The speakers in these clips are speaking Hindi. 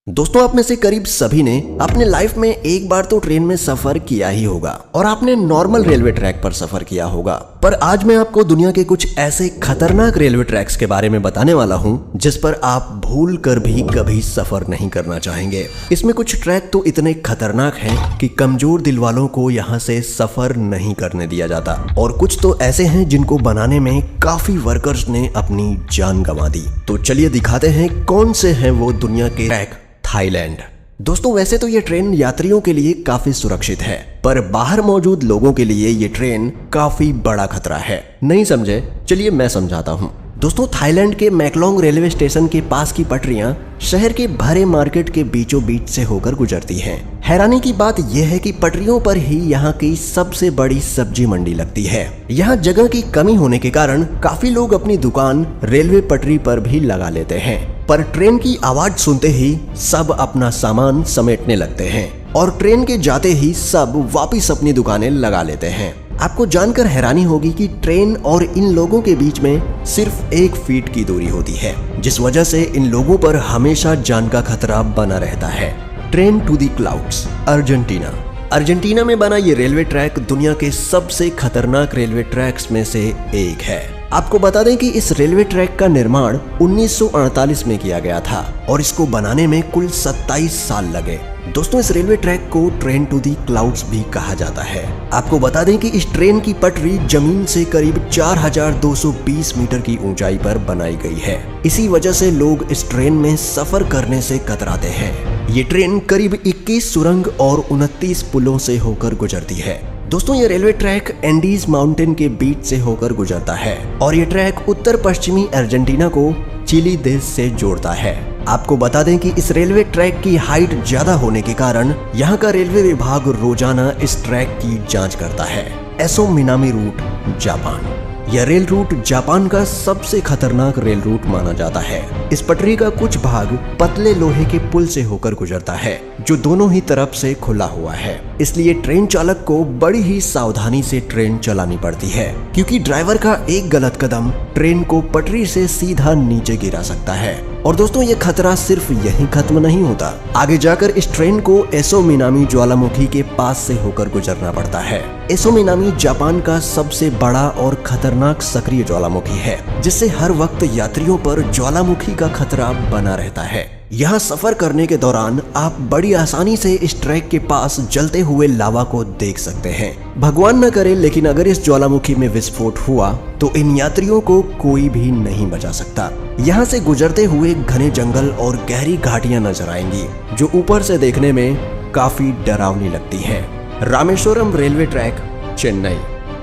दोस्तों, आप में से करीब सभी ने अपने लाइफ में एक बार तो ट्रेन में सफर किया ही होगा और आपने नॉर्मल रेलवे ट्रैक पर सफर किया होगा। पर आज मैं आपको दुनिया के कुछ ऐसे खतरनाक रेलवे ट्रैक्स के बारे में बताने वाला हूं जिस पर आप भूल कर भी कभी सफर नहीं करना चाहेंगे। इसमें कुछ ट्रैक तो इतने खतरनाक हैं कि कमजोर दिल वालों को यहाँ से सफर नहीं करने दिया जाता, और कुछ तो ऐसे हैं जिनको बनाने में काफी वर्कर्स ने अपनी जान गंवा दी। तो चलिए दिखाते हैं कौन से हैं वो दुनिया के ट्रैक। थाईलैंड। दोस्तों, वैसे तो ये ट्रेन यात्रियों के लिए काफी सुरक्षित है, पर बाहर मौजूद लोगों के लिए ये ट्रेन काफी बड़ा खतरा है। नहीं समझे? चलिए मैं समझाता हूँ। दोस्तों, थाईलैंड के मैकलोंग रेलवे स्टेशन के पास की पटरियां शहर के भरे मार्केट के बीचों बीच से होकर गुजरती हैं। हैरानी की बात यह है कि पटरियों पर ही यहाँ की सबसे बड़ी सब्जी मंडी लगती है। यहाँ जगह की कमी होने के कारण काफी लोग अपनी दुकान रेलवे पटरी पर भी लगा लेते हैं, पर ट्रेन की आवाज सुनते ही सब अपना सामान समेटने लगते हैं और ट्रेन के जाते ही सब वापिस अपनी दुकानें लगा लेते हैं। आपको जानकर हैरानी होगी कि ट्रेन और इन लोगों के बीच में सिर्फ 1 फीट की दूरी होती है, जिस वजह से इन लोगों पर हमेशा जान का खतरा बना रहता है। Train to the clouds, Argentina. Argentina में बना ये रेलवे ट्रैक दुनिया के सबसे खतरनाक रेलवे ट्रैक्स में से एक है। आपको बता दें कि इस रेलवे ट्रैक का निर्माण 1948 में किया गया था और इसको बनाने में कुल 27 साल लगे। दोस्तों, इस रेलवे ट्रैक को ट्रेन टू दी क्लाउड्स भी कहा जाता है। आपको बता दें कि इस ट्रेन की पटरी जमीन से करीब 4220 मीटर की ऊंचाई पर बनाई गई है। इसी वजह से लोग इस ट्रेन में सफर करने से कतराते हैं। ये ट्रेन करीब 21 सुरंग और 29 पुलों से होकर गुजरती है। दोस्तों, ये रेलवे ट्रैक एंडीज माउंटेन के बीच से होकर गुजरता है और ये ट्रैक उत्तर पश्चिमी अर्जेंटीना को चिली देश से जोड़ता है। आपको बता दें कि इस रेलवे ट्रैक की हाइट ज्यादा होने के कारण यहाँ का रेलवे विभाग रोजाना इस ट्रैक की जांच करता है। Aso Minami route, Japan. यह रेल रूट जापान का सबसे खतरनाक रेल रूट माना जाता है। इस पटरी का कुछ भाग पतले लोहे के पुल से होकर गुजरता है, जो दोनों ही तरफ से खुला हुआ है। इसलिए ट्रेन चालक को बड़ी ही सावधानी से ट्रेन चलानी पड़ती है, क्योंकि ड्राइवर का एक गलत कदम ट्रेन को पटरी से सीधा नीचे गिरा सकता है। और दोस्तों, ये खतरा सिर्फ यहीं खत्म नहीं होता। आगे जाकर इस ट्रेन को एसो मिनामी ज्वालामुखी के पास से होकर गुजरना पड़ता है। एसो मिनामी जापान का सबसे बड़ा और खतरनाक सक्रिय ज्वालामुखी है, जिससे हर वक्त यात्रियों पर ज्वालामुखी का खतरा बना रहता है। यहाँ सफर करने के दौरान आप बड़ी आसानी से इस ट्रैक के पास जलते हुए लावा को देख सकते हैं। भगवान न करे, लेकिन अगर इस ज्वालामुखी में विस्फोट हुआ तो इन यात्रियों को कोई भी नहीं बचा सकता। यहाँ से गुजरते हुए घने जंगल और गहरी घाटियां नजर आएंगी, जो ऊपर से देखने में काफी डरावनी लगती है। Rameswaram railway track, Chennai.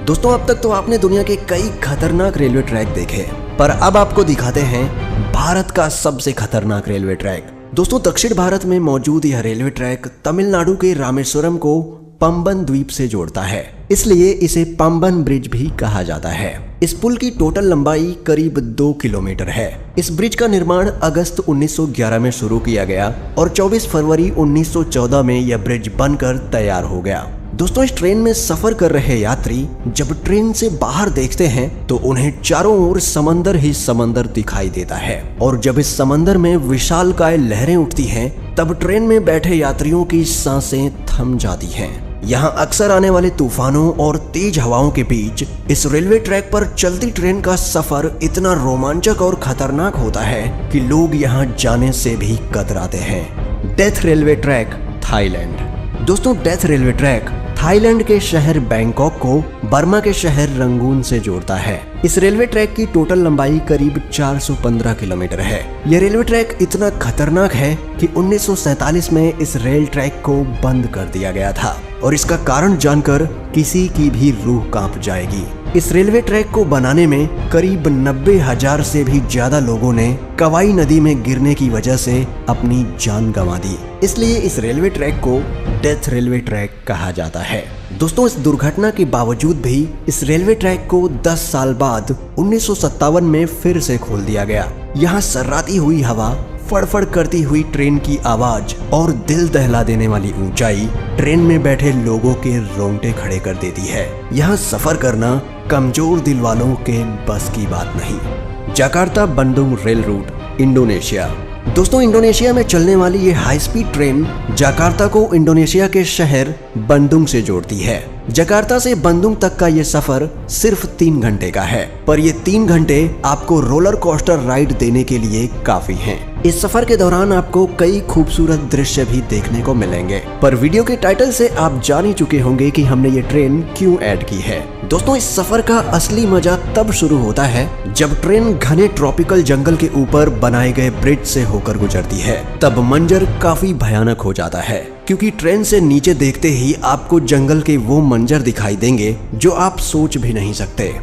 दोस्तों, अब तक तो आपने दुनिया के कई खतरनाक रेलवे ट्रैक देखे, पर अब आपको दिखाते हैं भारत का सबसे खतरनाक रेलवे ट्रैक। दोस्तों, दक्षिण भारत में मौजूद यह रेलवे ट्रैक तमिलनाडु के रामेश्वरम को पंबन द्वीप से जोड़ता है, इसलिए इसे पंबन ब्रिज भी कहा जाता है। इस पुल की टोटल लंबाई करीब 2 किलोमीटर है। इस ब्रिज का निर्माण अगस्त 1911 में शुरू किया गया और 24 फरवरी 1914 में यह ब्रिज बनकर तैयार हो गया। दोस्तों, इस ट्रेन में सफर कर रहे यात्री जब ट्रेन से बाहर देखते हैं तो उन्हें चारों ओर समंदर ही समंदर दिखाई देता है, और जब इस समंदर में विशालकाय लहरें उठती हैं तब ट्रेन में बैठे यात्रियों की सांसें थम जाती हैं। यहाँ अक्सर आने वाले तूफानों और तेज हवाओं के बीच इस रेलवे ट्रैक पर चलती ट्रेन का सफर इतना रोमांचक और खतरनाक होता है कि लोग यहाँ जाने से भी कतराते हैं। Death railway track, Thailand. दोस्तों, डेथ रेलवे ट्रैक थाईलैंड के शहर बैंकॉक को बर्मा के शहर रंगून से जोड़ता है। इस रेलवे ट्रैक की टोटल लंबाई करीब 415 किलोमीटर है। यह रेलवे ट्रैक इतना खतरनाक है कि 1947 में इस रेल ट्रैक को बंद कर दिया गया था, और इसका कारण जानकर किसी की भी रूह कांप जाएगी। इस रेलवे ट्रैक को बनाने में करीब 90,000 से भी ज्यादा लोगों ने कवाई नदी में गिरने की वजह से अपनी जान गंवा दी, इसलिए इस रेलवे ट्रैक को डेथ रेलवे ट्रैक कहा जाता है। दोस्तों, इस दुर्घटना के बावजूद भी इस रेलवे ट्रैक को 10 साल बाद 1957 में फिर से खोल दिया गया। यहाँ सर्राती हुई हवा, फड़फड़ करती हुई ट्रेन की आवाज और दिल दहला देने वाली ऊंचाई ट्रेन में बैठे लोगों के रोंगटे खड़े कर देती है। यहाँ सफर करना कमजोर दिल वालों के बस की बात नहीं। Jakarta Bandung rail route, Indonesia. दोस्तों, इंडोनेशिया में चलने वाली ये हाई स्पीड ट्रेन जकार्ता को इंडोनेशिया के शहर बंदुंग से जोड़ती है। जकार्ता से बंदुंग तक का ये सफर सिर्फ 3 घंटे का है, पर ये 3 घंटे आपको रोलर कोस्टर राइड देने के लिए काफी हैं। इस सफर के दौरान आपको कई खूबसूरत दृश्य भी देखने को मिलेंगे, पर वीडियो के टाइटल से आप जान ही चुके होंगे कि हमने ये ट्रेन क्यों ऐड की है। दोस्तों, इस सफर का असली मजा तब शुरू होता है जब ट्रेन घने ट्रॉपिकल जंगल के ऊपर बनाए गए ब्रिज से होकर गुजरती है। तब मंजर काफी भयानक हो जाता है, क्योंकि ट्रेन से नीचे देखते ही आपको जंगल के वो मंजर दिखाई देंगे जो आप सोच भी नहीं सकते।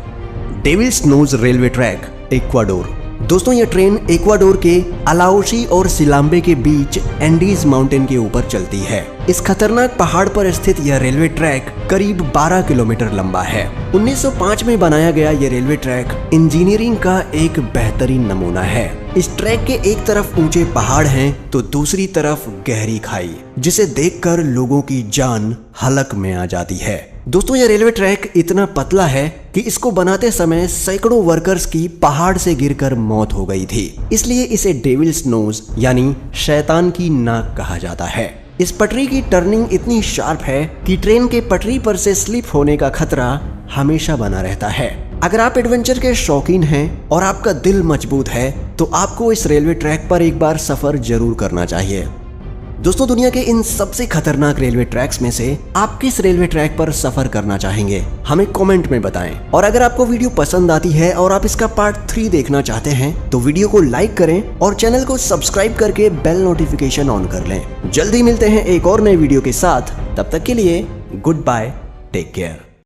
Devil's Nose railway track, Ecuador. दोस्तों, ये ट्रेन इक्वाडोर के अलाउशी और सिलाम्बे के बीच एंडीज माउंटेन के ऊपर चलती है। इस खतरनाक पहाड़ पर स्थित यह रेलवे ट्रैक करीब 12 किलोमीटर लंबा है। 1905 में बनाया गया ये रेलवे ट्रैक इंजीनियरिंग का एक बेहतरीन नमूना है। इस ट्रैक के एक तरफ ऊंचे पहाड़ हैं तो दूसरी तरफ गहरी खाई, जिसे देखकर लोगों की जान हलक में आ जाती है। दोस्तों, यह रेलवे ट्रैक इतना पतला है कि इसको बनाते समय सैकड़ों वर्कर्स की पहाड़ से गिरकर मौत हो गई थी। इसलिए इसे डेविल्स नोज यानी शैतान की नाक कहा जाता है। इस पटरी की टर्निंग इतनी शार्प है कि ट्रेन के पटरी पर से स्लिप होने का खतरा हमेशा बना रहता है। अगर आप एडवेंचर के शौकीन हैं और आपका दिल मजबूत है तो आपको इस रेलवे ट्रैक पर एक बार सफर जरूर करना चाहिए। दोस्तों, दुनिया के इन सबसे खतरनाक रेलवे ट्रैक्स में से आप किस रेलवे ट्रैक पर सफर करना चाहेंगे, हमें कमेंट में बताएं। और अगर आपको वीडियो पसंद आती है और आप इसका पार्ट 3 देखना चाहते हैं तो वीडियो को लाइक करें और चैनल को सब्सक्राइब करके बेल नोटिफिकेशन ऑन कर लें। जल्दी मिलते हैं एक और नए वीडियो के साथ, तब तक के लिए गुड बाय, टेक केयर।